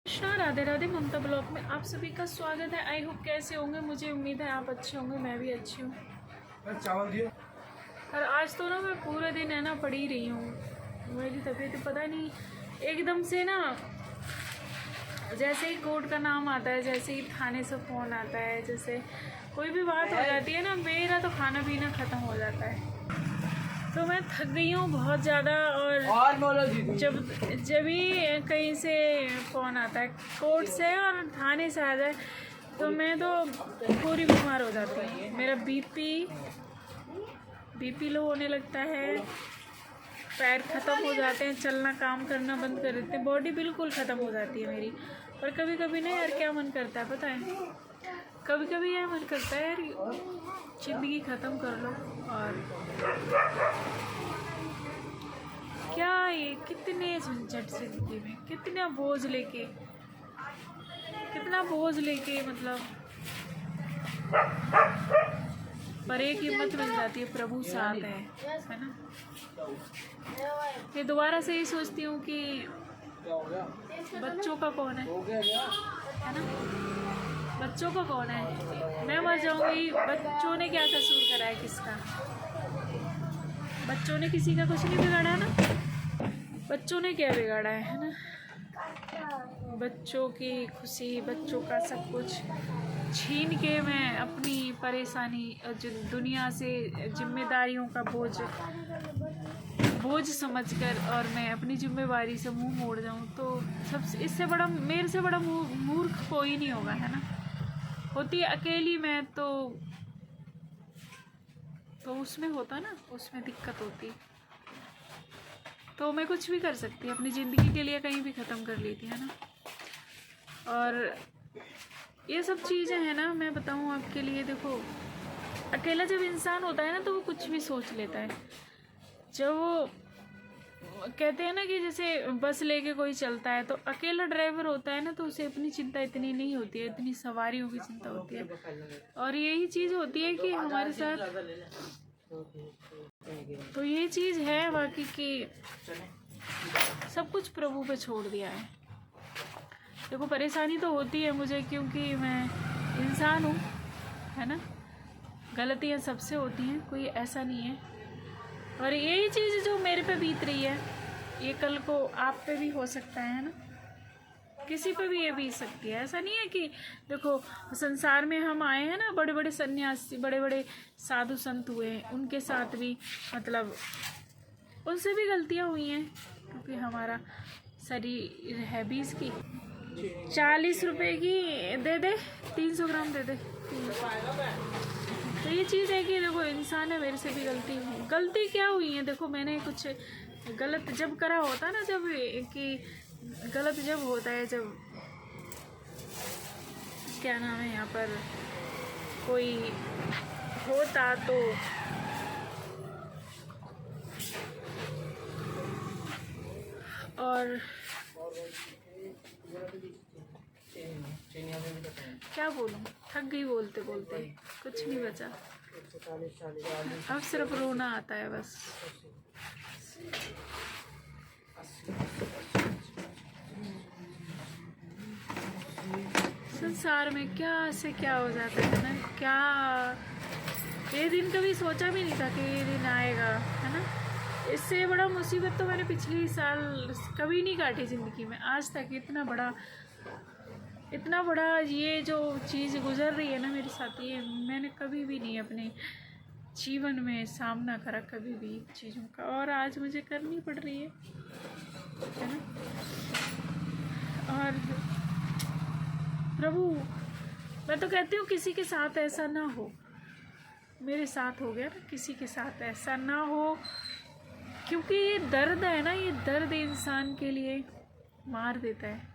कृष्णा, राधे राधे। ममता blog में आप सभी का स्वागत है। आई होप कैसे होंगे, मुझे उम्मीद है आप अच्छे होंगे, मैं भी अच्छी हूँ। चावल दियो। और आज तो ना मैं पूरे दिन है ना पड़ी ही रही हूँ। मेरी तबीयत पता नहीं एकदम से ना, जैसे ही कोर्ट का नाम आता है, जैसे ही थाने से फ़ोन आता है, जैसे कोई भी बात हो जाती है ना, मेरा तो खाना पीना ख़त्म हो जाता है। तो मैं थक गई हूँ बहुत ज़्यादा। और जब भी कहीं से फ़ोन आता है कोर्ट से और थाने से आ जाए तो मैं तो पूरी बीमार हो जाती हूँ। मेरा बीपी लो होने लगता है, पैर ख़त्म हो जाते हैं, चलना काम करना बंद कर देते हैं, बॉडी बिल्कुल ख़त्म हो जाती है मेरी। और कभी कभी ना यार क्या मन करता है पता है, कभी कभी यह मन करता है यार ज़िंदगी ख़त्म कर लो। और क्या ये कितने झंझट ज़िंदगी में, कितना बोझ लेके मतलब, पर एक हिम्मत मिल जाती है, प्रभु साथ है ना। ये दोबारा से ही सोचती हूँ कि बच्चों का कौन है ना, बच्चों का कौन है। मैं मर जाऊंगी, बच्चों ने क्या कसूर करा है किसका। बच्चों ने किसी का कुछ नहीं बिगाड़ा है ना, बच्चों ने क्या बिगाड़ा है ना। बच्चों की खुशी, बच्चों का सब कुछ छीन के मैं अपनी परेशानी, दुनिया से जिम्मेदारियों का बोझ समझकर और मैं अपनी जिम्मेवारी से मुंह मोड़ जाऊं तो सबसे इससे बड़ा, मेरे से बड़ा मूर्ख कोई नहीं होगा, है ना। होती अकेली मैं तो उसमें होता ना, उसमें दिक्कत होती तो मैं कुछ भी कर सकती, अपनी ज़िंदगी के लिए कहीं भी ख़त्म कर लेती, है ना। और ये सब चीज़ें हैं ना, मैं बताऊँ आपके लिए, देखो अकेला जब इंसान होता है ना तो वो कुछ भी सोच लेता है। जब वो कहते हैं ना कि जैसे बस लेके कोई चलता है तो अकेला ड्राइवर होता है ना तो उसे अपनी चिंता इतनी नहीं होती है, इतनी सवारियों की चिंता होती है। और यही चीज़ होती है कि हमारे साथ, तो ये चीज़ है बाकी कि सब कुछ प्रभु पे छोड़ दिया है। देखो परेशानी तो होती है मुझे, क्योंकि मैं इंसान हूँ, है ना। गलतियाँ सबसे होती हैं, कोई ऐसा नहीं है। और यही चीज़ जो मेरे पे बीत रही है ये कल को आप पे भी हो सकता है ना, किसी पे भी ये बीत सकती है। ऐसा नहीं है कि देखो संसार में हम आए हैं ना, बड़े बड़े सन्यासी, बड़े बड़े साधु संत हुए, उनके साथ भी मतलब उनसे भी गलतियाँ हुई हैं, क्योंकि हमारा शरीर है 20 की, 40 रुपए की दे दे, 300 ग्राम दे दे। तो ये चीज़ है कि देखो इंसान है, मेरे से भी गलती क्या हुई है। देखो मैंने कुछ गलत जब करा होता ना, जब कि गलत जब होता है, जब क्या नाम है यहाँ पर कोई होता तो और क्या बोलूँ, थक गई बोलते बोलते, कुछ नहीं बचा, अब सिर्फ रोना आता है बस। संसार में क्या से क्या हो जाता है ना, क्या ये दिन कभी सोचा भी नहीं था कि ये दिन आएगा, है ना। इससे बड़ा मुसीबत तो मैंने पिछले साल कभी नहीं काटी ज़िंदगी में आज तक। इतना बड़ा ये जो चीज़ गुजर रही है ना मेरे साथ, ये मैंने कभी भी नहीं अपने जीवन में सामना करा कभी भी चीज़ों का, और आज मुझे करनी पड़ रही है ना। और प्रभु मैं तो कहती हूँ किसी के साथ ऐसा ना हो, मेरे साथ हो गया ना, किसी के साथ ऐसा ना हो, क्योंकि ये दर्द है ना, ये दर्द इंसान के लिए मार देता है।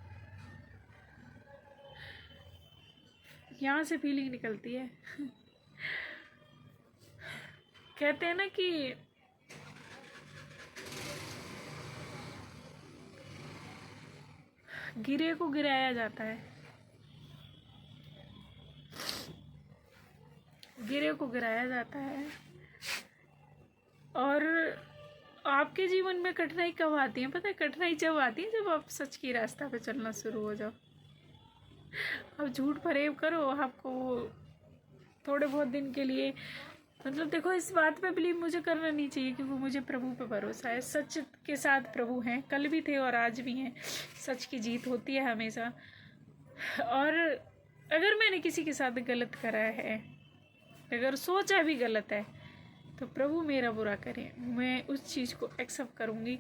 यहाँ से फीलिंग निकलती है कहते हैं ना कि गिरे को गिराया जाता है, गिरे को गिराया जाता है। और आपके जीवन में कठिनाई कब आती है पता है? कठिनाई जब आती है जब आप सच की रास्ता पे चलना शुरू हो जाओ। अब झूठ फरेब करो, आपको थोड़े बहुत दिन के लिए मतलब देखो, इस बात पे बिलीव मुझे करना नहीं चाहिए क्योंकि मुझे प्रभु पे भरोसा है। सच के साथ प्रभु हैं, कल भी थे और आज भी हैं। सच की जीत होती है हमेशा। और अगर मैंने किसी के साथ गलत करा है, अगर सोचा भी गलत है, तो प्रभु मेरा बुरा करे, मैं उस चीज़ को एक्सेप्ट करूँगी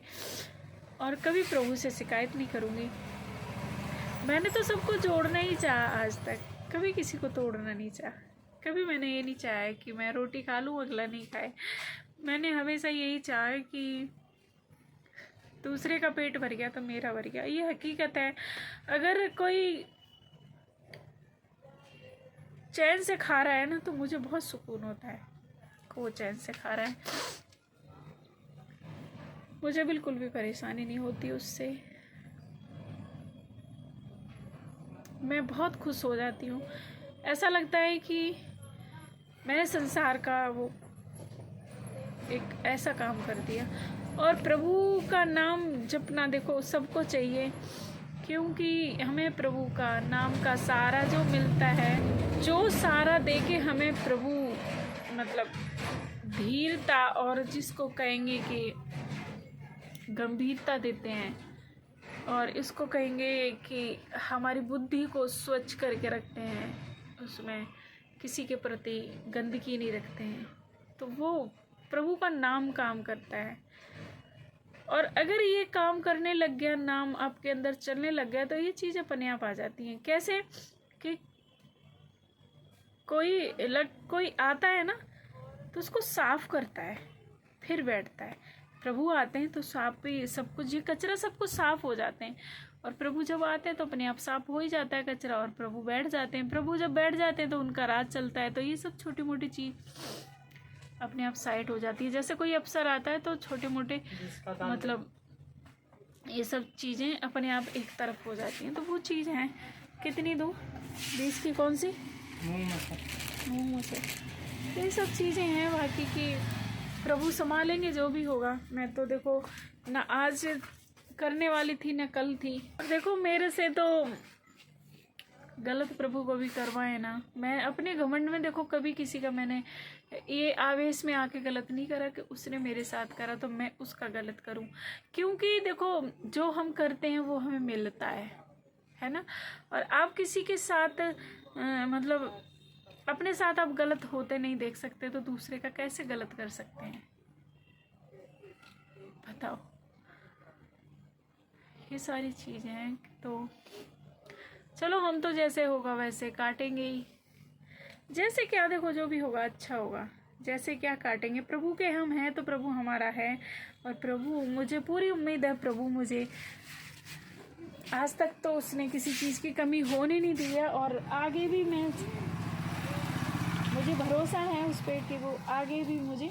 और कभी प्रभु से शिकायत नहीं करूँगी। मैंने तो सबको जोड़ना ही चाहा आज तक, कभी किसी को तोड़ना नहीं चाहा। कभी मैंने ये नहीं चाहा कि मैं रोटी खा लूँ अगला नहीं खाए। मैंने हमेशा यही चाहा कि दूसरे का पेट भर गया तो मेरा भर गया। ये हकीकत है। अगर कोई चैन से खा रहा है ना तो मुझे बहुत सुकून होता है कि वो चैन से खा रहा है। मुझे बिल्कुल भी परेशानी नहीं होती उससे। मैं बहुत खुश हो जाती हूँ। ऐसा लगता है कि मैंने संसार का वो एक ऐसा काम कर दिया। और प्रभु का नाम जपना देखो सबको चाहिए, क्योंकि हमें प्रभु का नाम का सहारा जो मिलता है, जो सहारा देके हमें प्रभु मतलब धीरता और जिसको कहेंगे कि गंभीरता देते हैं, और इसको कहेंगे कि हमारी बुद्धि को स्वच्छ करके रखते हैं, उसमें किसी के प्रति गंदगी नहीं रखते हैं, तो वो प्रभु का नाम काम करता है। और अगर ये काम करने लग गया, नाम आपके अंदर चलने लग गया, तो ये चीज़ें अपने आप आ जाती हैं। कैसे कि कोई आता है ना तो उसको साफ करता है फिर बैठता है। प्रभु आते हैं तो साफ भी सब कुछ, ये कचरा सब कुछ साफ हो जाते हैं। और प्रभु जब आते हैं तो अपने आप साफ हो ही जाता है कचरा, और प्रभु बैठ जाते हैं। प्रभु जब बैठ जाते हैं तो उनका राज चलता है। तो ये सब छोटी मोटी चीज़ अपने आप साइड हो जाती है। जैसे कोई अफसर आता है तो छोटे मोटे मतलब ये सब चीज़ें अपने आप एक तरफ हो जाती हैं। तो वो चीज़ है। कितनी दूँ? 20 की कौन सी? मुँह से। तो ये सब चीज़ें हैं बाकी की प्रभु संभालेंगे जो भी होगा। मैं तो देखो ना आज करने वाली थी ना कल थी। और देखो मेरे से तो गलत प्रभु को भी करवाए ना। मैं अपने घमंड में देखो कभी किसी का मैंने ये आवेश में आके गलत नहीं करा कि उसने मेरे साथ करा तो मैं उसका गलत करूं। क्योंकि देखो जो हम करते हैं वो हमें मिलता है ना। और आप किसी के साथ मतलब अपने साथ आप गलत होते नहीं देख सकते, तो दूसरे का कैसे गलत कर सकते हैं बताओ। ये सारी चीज़ें हैं। तो चलो हम तो जैसे होगा वैसे काटेंगे ही। जैसे क्या देखो जो भी होगा अच्छा होगा। जैसे क्या काटेंगे, प्रभु के हम हैं तो प्रभु हमारा है। और प्रभु, मुझे पूरी उम्मीद है प्रभु मुझे आज तक तो उसने किसी चीज़ की कमी होने नहीं दी है। और आगे भी मुझे भरोसा है उस पर कि वो आगे भी मुझे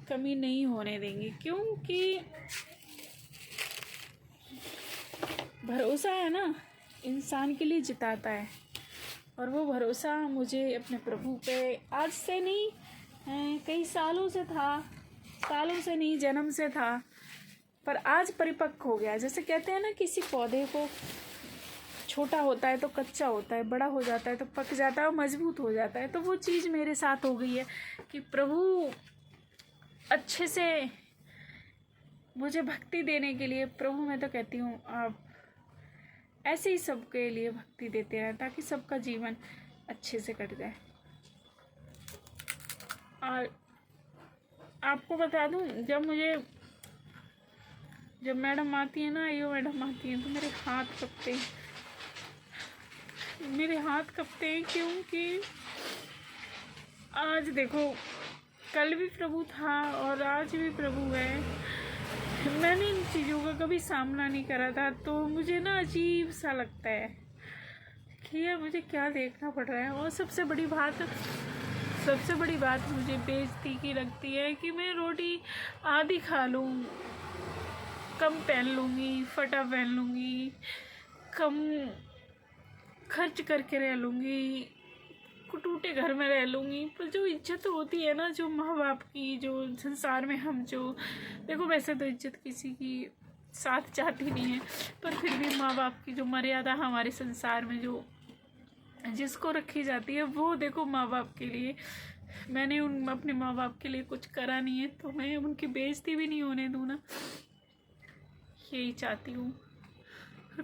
कमी नहीं होने देंगे। क्योंकि भरोसा है ना इंसान के लिए जिताता है। और वो भरोसा मुझे अपने प्रभु पे आज से नहीं कई सालों से था, सालों से नहीं जन्म से था, पर आज परिपक्व हो गया। जैसे कहते हैं ना किसी पौधे को छोटा होता है तो कच्चा होता है, बड़ा हो जाता है तो पक जाता है और मजबूत हो जाता है। तो वो चीज़ मेरे साथ हो गई है कि प्रभु अच्छे से मुझे भक्ति देने के लिए, प्रभु मैं तो कहती हूँ आप ऐसे ही सबके लिए भक्ति देते हैं ताकि सबका जीवन अच्छे से कट जाए। और आपको बता दूँ, जब मैडम आती है ना, यो मैडम आती हैं, तो मेरे हाथ कँपते हैं क्योंकि आज देखो कल भी प्रभु था और आज भी प्रभु है। मैंने इन चीज़ों का कभी सामना नहीं करा था, तो मुझे ना अजीब सा लगता है कि यार मुझे क्या देखना पड़ रहा है। और सबसे बड़ी बात मुझे बेइज्जती की लगती है कि मैं रोटी आधी खा लूँ, कम पहन लूँगी, फटा पहन लूँगी, कम खर्च करके रह लूँगी, टूटे घर में रह लूँगी, पर जो इज्जत होती है ना, जो माँ बाप की, जो संसार में हम जो, देखो वैसे तो इज्जत किसी की साथ चाहती नहीं है, पर फिर भी माँ बाप की जो मर्यादा हमारे संसार में जो जिसको रखी जाती है, वो देखो माँ बाप के लिए, मैंने अपने माँ बाप के लिए कुछ करा नहीं है, तो मैं उनकी बेइज्जती भी नहीं होने दूँ ना, यही चाहती हूँ।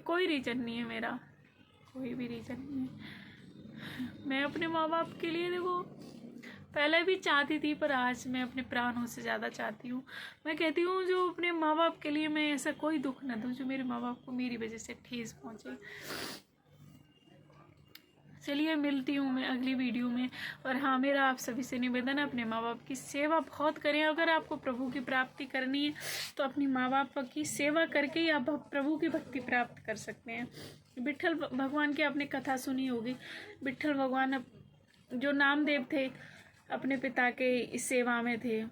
कोई रीज़न नहीं है मेरा, कोई भी रीज़न नहीं है। मैं अपने माँ बाप के लिए देखो पहले भी चाहती थी, पर आज मैं अपने प्राणों से ज़्यादा चाहती हूँ। मैं कहती हूँ जो अपने माँ बाप के लिए मैं ऐसा कोई दुख न दूँ जो मेरे माँ बाप को मेरी वजह से ठेस पहुँचे। चलिए मिलती हूँ मैं अगली वीडियो में। और हाँ, मेरा आप सभी से निवेदन है, अपने माँ बाप की सेवा बहुत करें। अगर आपको प्रभु की प्राप्ति करनी है तो अपनी माँ बाप की सेवा करके ही आप प्रभु की भक्ति प्राप्त कर सकते हैं। विट्ठल भगवान की आपने कथा सुनी होगी। विट्ठल भगवान जो नामदेव थे अपने पिता के इस सेवा में थे।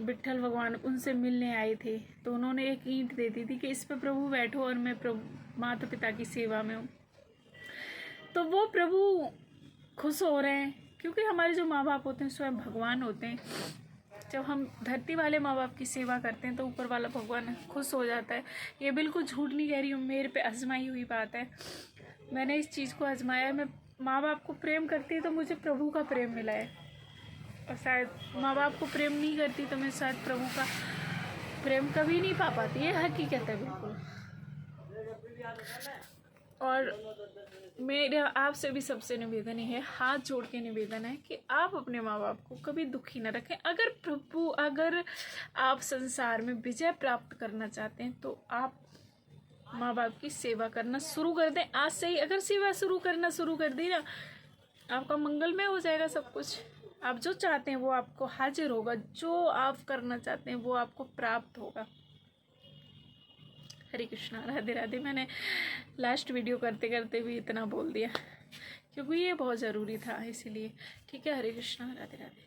विट्ठल भगवान उनसे मिलने आए थे, तो उन्होंने एक ईंट दे दी थी कि इस पर प्रभु बैठो और मैं प्रभु माता पिता की सेवा में हूँ। तो वो प्रभु खुश हो रहे हैं, क्योंकि हमारे जो माँ बाप होते हैं स्वयं भगवान होते हैं। जब हम धरती वाले माँ बाप की सेवा करते हैं तो ऊपर वाला भगवान खुश हो जाता है। ये बिल्कुल झूठ नहीं कह रही हूँ, मेरे पे आजमाई हुई बात है। मैंने इस चीज़ को आजमाया। मैं माँ बाप को प्रेम करती तो मुझे प्रभु का प्रेम मिला है, और शायद माँ बाप को प्रेम नहीं करती तो मैं शायद प्रभु का प्रेम कभी नहीं पा पाती। ये हकीकत है बिल्कुल। और मेरा आपसे भी सबसे निवेदन है, हाथ जोड़ के निवेदन है कि आप अपने माँ बाप को कभी दुखी न रखें। अगर आप संसार में विजय प्राप्त करना चाहते हैं तो आप माँ बाप की सेवा करना शुरू कर दें आज से ही। अगर सेवा करना शुरू कर दी ना, आपका मंगलमय हो जाएगा सब कुछ। आप जो चाहते हैं वो आपको हाजिर होगा, जो आप करना चाहते हैं वो आपको प्राप्त होगा। हरे कृष्णा, राधे राधे। मैंने लास्ट वीडियो करते करते भी इतना बोल दिया, क्योंकि ये बहुत ज़रूरी था, इसीलिए। ठीक है, हरे कृष्णा, राधे राधे।